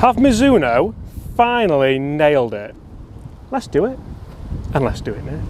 Have Mizuno finally nailed it? Let's do it, and let's do it now.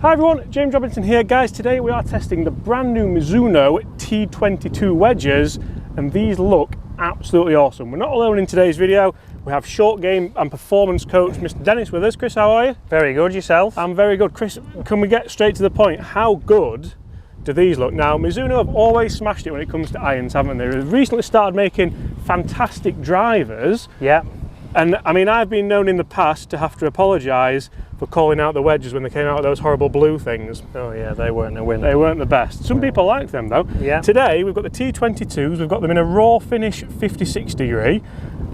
Hi everyone, James Robinson here. Guys, today we are testing the brand new Mizuno T22 Wedges, and these look absolutely awesome. We're not alone in today's video. We have short game and performance coach Mr. Dennis with us. Chris, how are you? Very good, yourself? I'm very good. Chris, can we get straight to the point? How good do these look? Now, Mizuno have always smashed it when it comes to irons, haven't they? They've recently started making fantastic drivers. Yeah. And I mean, I've been known in the past to have to apologise for calling out the wedges when they came out with those horrible blue things. Oh yeah, they weren't a winner. They weren't the best. Some people like them though. Yeah. Today we've got the T22s, we've got them in a raw finish 56 degree,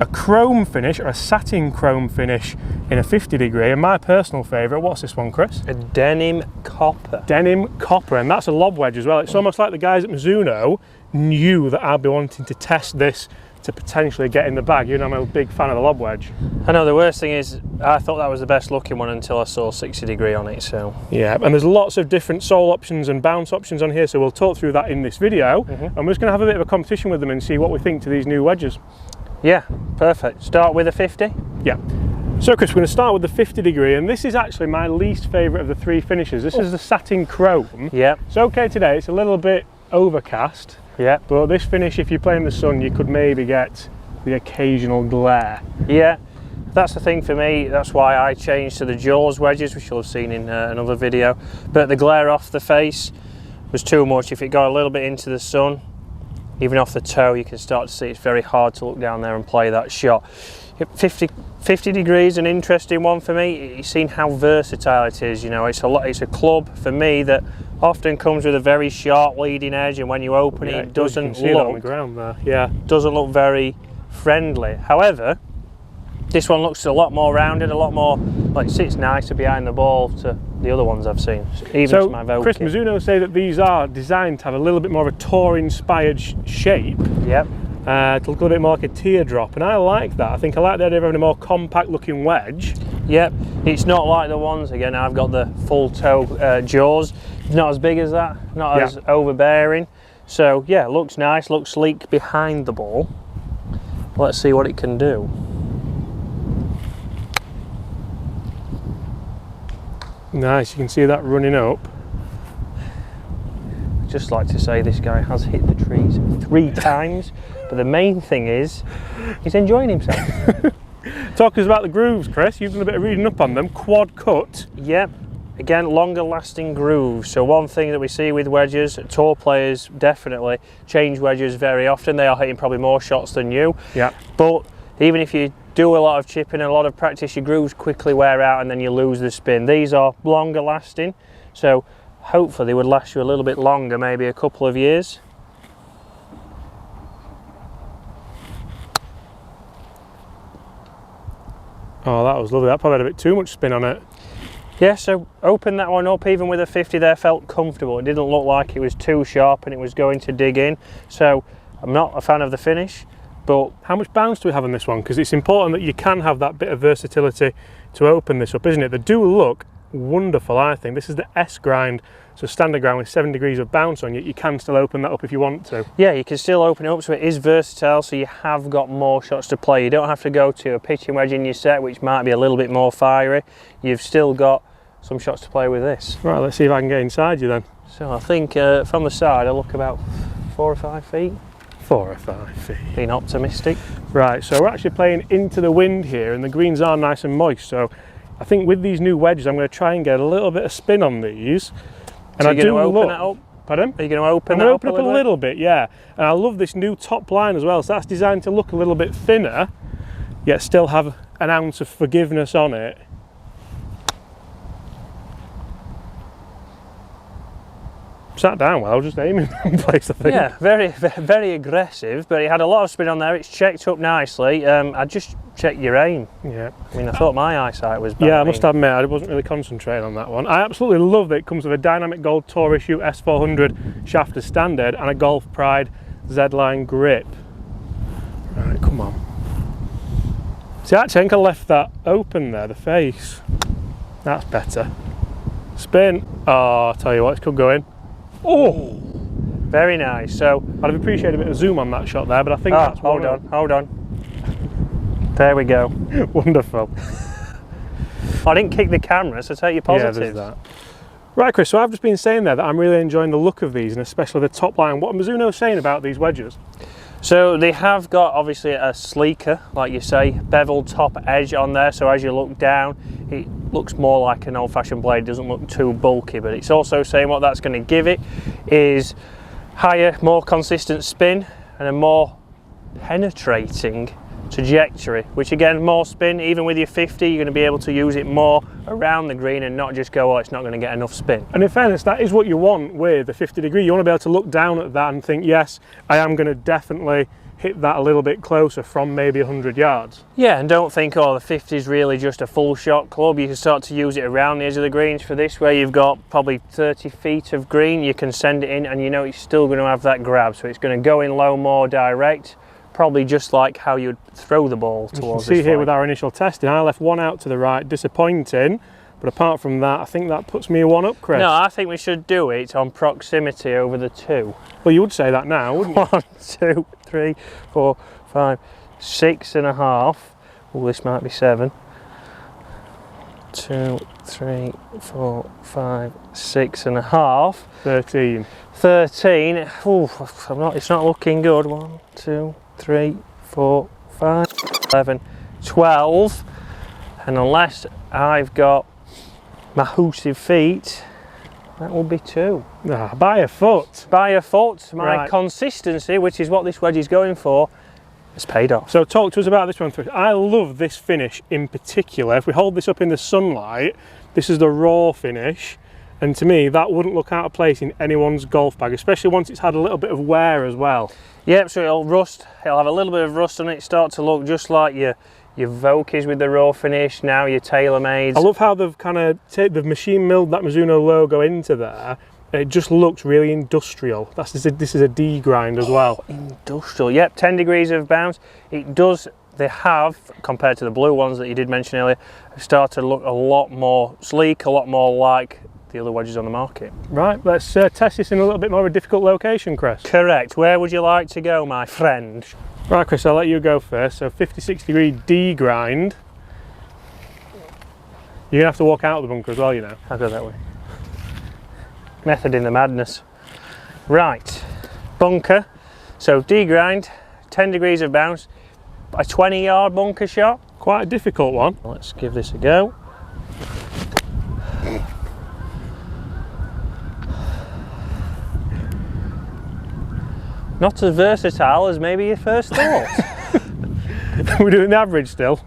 a chrome finish or a satin chrome finish in a 50 degree, and my personal favourite, what's this one, Chris? A denim copper. Denim copper, and that's a lob wedge as well. It's almost like the guys at Mizuno knew that I'd be wanting to test this to potentially get in the bag. You know, I'm a big fan of the lob wedge. I know, the worst thing is I thought that was the best looking one until I saw 60 degree on it, so. Yeah, and there's lots of different sole options and bounce options on here, so we'll talk through that in this video. And we're just going to have a bit of a competition with them and see what we think to these new wedges. Yeah, perfect. Start with a 50? Yeah. So Chris, we're going to start with the 50 degree, and this is actually my least favourite of the three finishes. This is the satin chrome. Yeah. It's okay today, it's a little bit overcast. Yeah. But this finish, if you play in the sun, you could maybe get the occasional glare. Yeah, that's the thing for me. That's why I changed to the Jaws wedges, which you'll have seen in another video. But the glare off the face was too much. If it got a little bit into the sun, even off the toe, you can start to see it's very hard to look down there and play that shot. 50 degrees, an interesting one for me. You've seen how versatile it is. You know, it's a club for me that often comes with a very sharp leading edge, and when you open it doesn't look on the ground there. Yeah, doesn't look very friendly. However, this one looks a lot more rounded, a lot more like sits nicer behind the ball to the other ones I've seen, even to my Vogue Chris, kit. Mizuno say that these are designed to have a little bit more of a tour inspired shape. Yep. To look a little bit more like a teardrop, and I like that. I think I like the idea of having a more compact looking wedge. Yep, it's not like the ones, again, I've got the full toe Jaws. It's not as big as that, not as overbearing. So yeah, looks nice, looks sleek behind the ball. Let's see what it can do. Nice, you can see that running up. Just like to say this guy has hit the trees 3 times, but the main thing is he's enjoying himself. Talk to us about the grooves, Chris. You've done a bit of reading up on them. Quad cut. Yep. Again, longer lasting grooves. So one thing that we see with wedges, tour players definitely change wedges very often. They are hitting probably more shots than you. Yeah. But even if you do a lot of chipping and a lot of practice, your grooves quickly wear out and then you lose the spin. These are longer lasting, so hopefully they would last you a little bit longer, maybe a couple of years. Oh, that was lovely. That probably had a bit too much spin on it. Yeah, so open that one up, even with a 50 there, felt comfortable. It didn't look like it was too sharp and it was going to dig in. So I'm not a fan of the finish, but how much bounce do we have on this one? Because it's important that you can have that bit of versatility to open this up, isn't it? They do look wonderful, I think. This is the S grind, so standard grind with 7 degrees of bounce on, yet you can still open that up if you want to. Yeah, you can still open it up, so it is versatile, so you have got more shots to play. You don't have to go to a pitching wedge in your set, which might be a little bit more fiery. You've still got some shots to play with this. Right, let's see if I can get inside you then. So I think from the side I look about 4 or 5 feet. 4 or 5 feet. Being optimistic. Right, so we're actually playing into the wind here, and the greens are nice and moist, so I think with these new wedges I'm going to try and get a little bit of spin on these. And so I do open that up? Pardon? Are you going to open I'm that going to up open up a little bit, yeah. And I love this new top line as well, so that's designed to look a little bit thinner, yet still have an ounce of forgiveness on it. Sat down well, just aiming in place, I think. Yeah, very aggressive, but it had a lot of spin on there. It's checked up nicely. I just checked your aim. Yeah. I mean, I thought my eyesight was bad. Yeah, I must admit, I wasn't really concentrating on that one. I absolutely love that it comes with a Dynamic Gold Tour Issue S400 shaft as standard and a Golf Pride Z-line grip. Right, come on. See, actually, I think I left that open there, the face. That's better. Spin. Oh, I'll tell you what, it could go in. Oh! Very nice. So I'd have appreciated a bit of zoom on that shot there, but I think that's hold on. There we go. Wonderful. I didn't kick the camera, so take your positives. Yeah, there's that. Right, Chris, so I've just been saying there that I'm really enjoying the look of these, and especially the top line. What are Mizuno saying about these wedges? So they have got obviously a sleeker, like you say, beveled top edge on there, so as you look down it looks more like an old-fashioned blade. It doesn't look too bulky, but it's also saying what that's going to give it is higher, more consistent spin and a more penetrating trajectory, which again, more spin. Even with your 50, you're going to be able to use it more around the green and not just go, oh, it's not going to get enough spin. And in fairness, that is what you want with the 50 degree. You want to be able to look down at that and think, yes, I am going to definitely hit that a little bit closer from maybe 100 yards. Yeah, and don't think, oh, the 50 is really just a full shot club. You can start to use it around the edge of the greens. For this, where you've got probably 30 feet of green, you can send it in and you know it's still going to have that grab, so it's going to go in low, more direct, probably just like how you'd throw the ball towards. You can see here with our initial testing, I left one out to the right, disappointing, but apart from that, I think that puts me one up, Chris. No, I think we should do it on proximity over the two. Well, you would say that now, wouldn't you? 1, 2, 3, 4, 5, 6.5. Oh, this might be 7. 2, 3, 4, 5, 6.5. 13. 13. Oh, it's not looking good. 1, 2, 3, 4, 5, 11, 12. And unless I've got massive feet, that will be 2. By a foot. By a foot. My Right. consistency, which is what this wedge is going for, has paid off. So talk to us about this one, Chris. I love this finish in particular. If we hold this up in the sunlight, this is the raw finish. And to me, that wouldn't look out of place in anyone's golf bag, especially once it's had a little bit of wear as well. Yep, so it'll rust. It'll have a little bit of rust on it, start to look just like your Vokeys with the raw finish, now your TaylorMades. I love how they've they've machine milled that Mizuno logo into there. It just looks really industrial. This is a D grind as well. Industrial, yep, 10 degrees of bounce. They have, compared to the blue ones that you did mention earlier, started to look a lot more sleek, a lot more like the other wedges on the market. Right, let's test this in a little bit more of a difficult location, Chris. Correct. Where would you like to go, my friend? Right, Chris, I'll let you go first. So 56 degree D grind. You're gonna have to walk out of the bunker as well, you know. I'll go that way. Method in the madness. Right, bunker. So D grind, 10 degrees of bounce, a 20-yard bunker shot. Quite a difficult one. Let's give this a go. Not as versatile as maybe you first thought. We're doing the average still.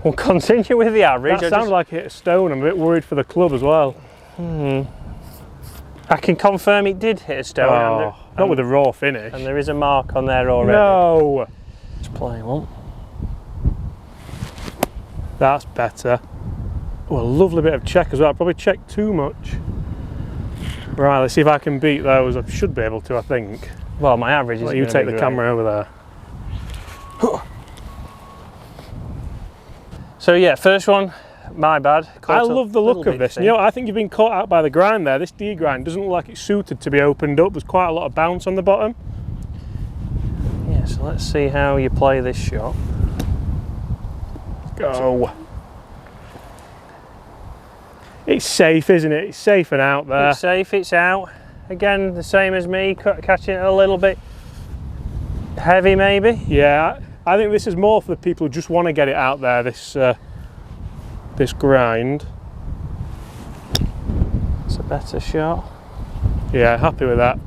We'll continue with the average. That sounded like it hit a stone. I'm a bit worried for the club as well. I can confirm it did hit a stone. Not with a raw finish. And there is a mark on there already. No! Let's play one. That's better. Oh, a lovely bit of check as well. I probably checked too much. Right, let's see if I can beat those. I should be able to, I think. Well, my average is. Let you take the camera over there. So yeah, first one, my bad. I love the look of this. You know, I think you've been caught out by the grind there. This D grind doesn't look like it's suited to be opened up. There's quite a lot of bounce on the bottom. Yeah, so let's see how you play this shot. Go. It's safe, isn't it? It's safe and out there. It's safe, it's out. Again, the same as me, catching it a little bit heavy maybe. Yeah, I think this is more for the people who just want to get it out there, this grind. It's a better shot. Yeah, happy with that.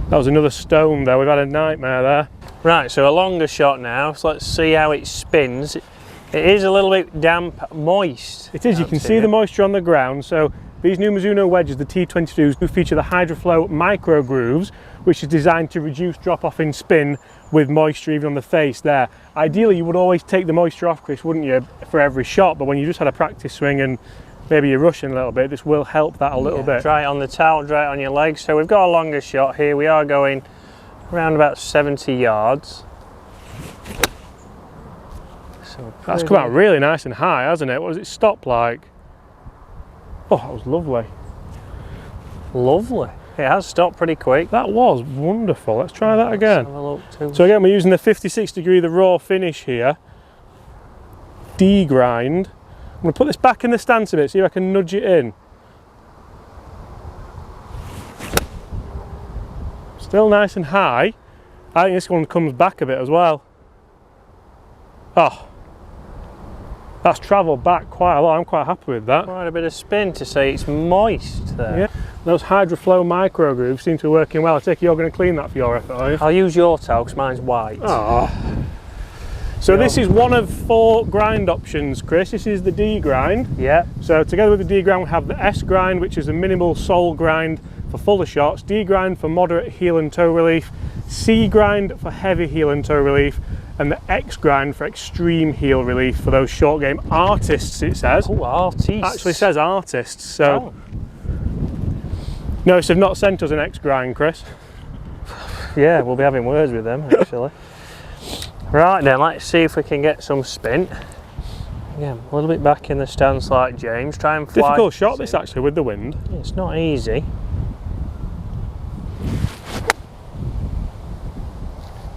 That was another stone there. We've had a nightmare there. Right, so a longer shot now, so let's see how it spins. It is a little bit damp, moist. It is, you can see the moisture on the ground. So these new Mizuno wedges, the T22s, do feature the Hydroflow micro grooves, which is designed to reduce drop off in spin with moisture even on the face there. Ideally, you would always take the moisture off, Chris, wouldn't you, for every shot? But when you just had a practice swing and maybe you're rushing a little bit, this will help that a little bit. Dry it on the towel, dry it on your legs. So we've got a longer shot here. We are going around about 70 yards. So that's come out really nice and high, hasn't it? What does it stop like? Oh, that was lovely. Lovely. It has stopped pretty quick. That was wonderful. Let's try that again. Have a look too. So again, we're using the 56°, the raw finish here. Degrind. I'm going to put this back in the stance a bit, see if I can nudge it in. Still nice and high. I think this one comes back a bit as well. Oh, that's travelled back quite a lot. I'm quite happy with that. Quite a bit of spin to say it's moist there. Yeah. Those Hydroflow micro grooves seem to be working well. I take it you're going to clean that for your effort, are you? I'll use your towel because mine's white. Oh. So this is one of 4 grind options, Chris. This is the D grind. Yeah. So together with the D grind we have the S grind, which is a minimal sole grind for fuller shots, D grind for moderate heel and toe relief, C grind for heavy heel and toe relief, and the X grind for extreme heel relief for those short game artists, it says. Oh, artists. Actually says artists, so. Notice they've not sent us an X grind, Chris. Yeah, we'll be having words with them actually. Right then, let's see if we can get some spin. Again, a little bit back in the stance like James. Try and fly. Difficult shot this actually with the wind. It's not easy.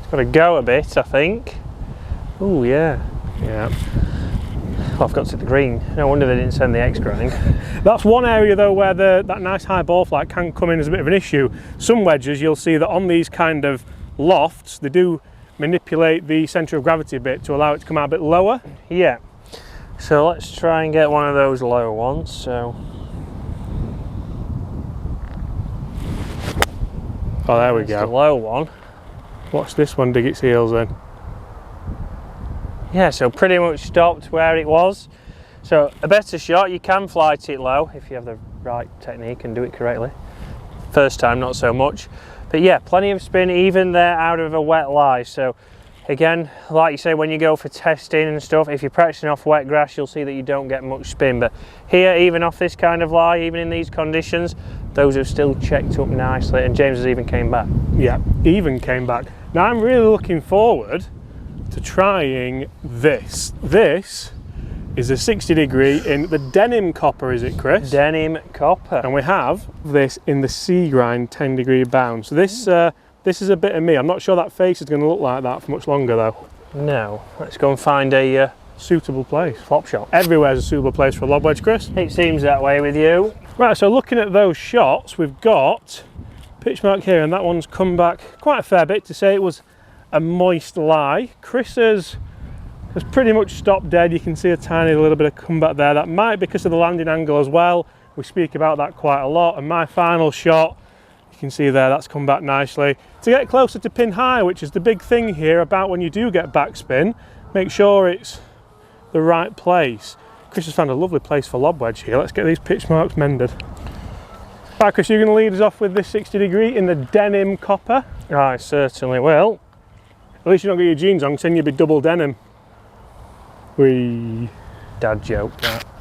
It's got to go a bit, I think. Oh yeah. Yeah. Oh, I've got to the green. No wonder they didn't send the X grind. That's one area though where that nice high ball flight can come in as a bit of an issue. Some wedges you'll see that on these kind of lofts they do manipulate the centre of gravity a bit to allow it to come out a bit lower. Yeah. So let's try and get one of those lower ones. So. Oh, there we That's go. the low one. Watch this one dig its heels in. Yeah, so pretty much stopped where it was. So a better shot, you can flight it low if you have the right technique and do it correctly. First time, not so much. But yeah, plenty of spin even there out of a wet lie. So again, like you say, when you go for testing and stuff, if you're practicing off wet grass, you'll see that you don't get much spin. But here, even off this kind of lie, even in these conditions, those have still checked up nicely, and James has even came back. Yeah, even came back. Now I'm really looking forward to trying this. This is a 60° in the Denim copper, is it, Chris? Denim copper. And we have this in the C grind 10° bound. So this is a bit of me. I'm not sure that face is going to look like that for much longer though. No, let's go and find a suitable place. flop shot. Everywhere's a suitable place for a lob wedge, Chris. It seems that way with you. Right, so looking at those shots, we've got pitch mark here, and that one's come back quite a fair bit to say it was a moist lie. Chris has pretty much stopped dead. You can see a tiny little bit of comeback there. That might be because of the landing angle as well. We speak about that quite a lot. And my final shot, you can see there, that's come back nicely. To get closer to pin high, which is the big thing here about when you do get backspin, make sure it's the right place. Chris has found a lovely place for lob wedge here. Let's get these pitch marks mended. Right, Chris, you're going to lead us off with this 60° in the Denim copper. I certainly will. At least you're not got your jeans on, because then you'd be double denim. Dad joke.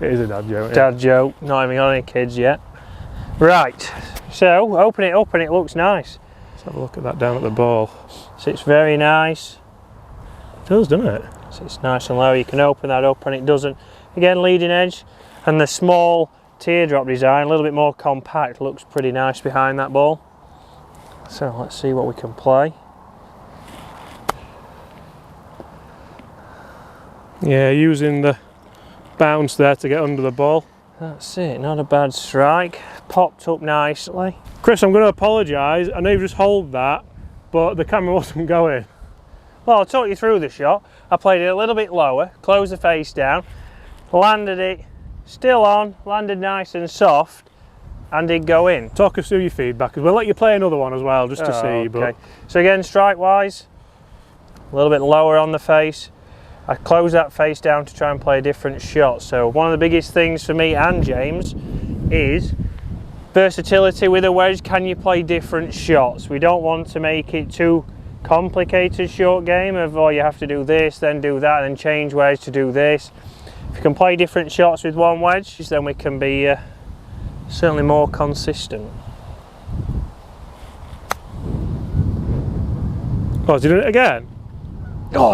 It is a dad joke. Dad joke. Not even got any kids yet. Right. So open it up and it looks nice. Let's have a look at that down at the ball. Sits very nice. It does, doesn't it? Sits nice and low. You can open that up and it doesn't. Again, leading edge, and the small teardrop design, a little bit more compact, looks pretty nice behind that ball. So let's see what we can play. Yeah, using the bounce there to get under the ball. That's it, not a bad strike. Popped up nicely. Chris, I'm going to apologise. I know you've just held that, but the camera wasn't going. Well, I'll talk you through the shot. I played it a little bit lower, closed the face down, landed it still on, landed nice and soft, and did go in. Talk us through your feedback, because we'll let you play another one as well, just to see. Okay. But so again, strike wise, a little bit lower on the face. I closed that face down to try and play a different shot. So one of the biggest things for me and James is versatility with a wedge. Can you play different shots? We don't want to make it too complicated short game of, oh, you have to do this, then do that, then change wedge to do this. If you can play different shots with one wedge, then we can be certainly more consistent. oh, did you do it again? Oh,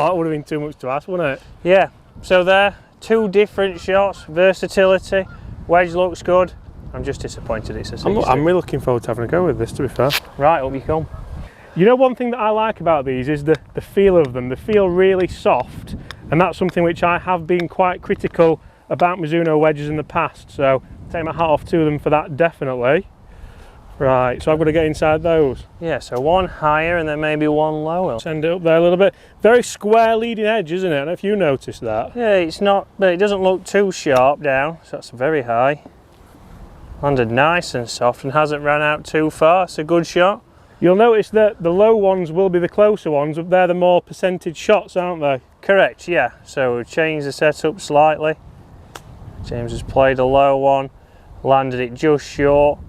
that would have been too much to ask, wouldn't it? Yeah, so there, two different shots, versatility, wedge looks good. I'm just disappointed it's a 60. I'm really looking forward to having a go with this, to be fair. Right, up you come. You know, one thing that I like about these is the feel of them. They feel really soft, and that's something which I have been quite critical about Mizuno wedges in the past, so take my hat off to them for that, definitely. Right, so I've got to get inside those. Yeah, so one higher and then maybe one lower. Send it up there a little bit. Very square leading edge, isn't it? I don't know if you noticed that. Yeah, it's not, but it doesn't look too sharp down, so that's very high. Landed nice and soft and hasn't ran out too far. It's a good shot. You'll notice that the low ones will be the closer ones. They're the more percentage shots, aren't they? Correct, yeah. So we've changed the setup slightly. James has played a low one, landed it just short,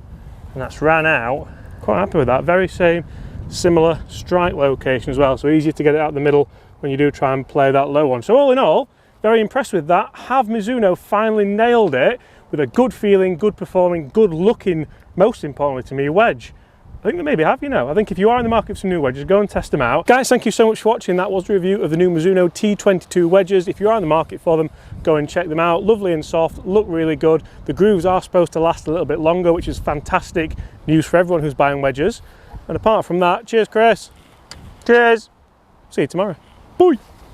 and that's ran out. Quite happy with that. Very similar strike location as well, so easier to get it out the middle when you do try and play that low one. So all in all, very impressed with that. Have Mizuno finally nailed it with a good feeling, good performing, good looking, most importantly to me, wedge. I think they maybe have, you know. I think if you are in the market for some new wedges, go and test them out. Guys, thank you so much for watching. That was the review of the new Mizuno T22 wedges. If you are in the market for them, go and check them out. Lovely and soft, look really good. The grooves are supposed to last a little bit longer, which is fantastic news for everyone who's buying wedges. And apart from that, cheers, Chris. Cheers. See you tomorrow. Bye.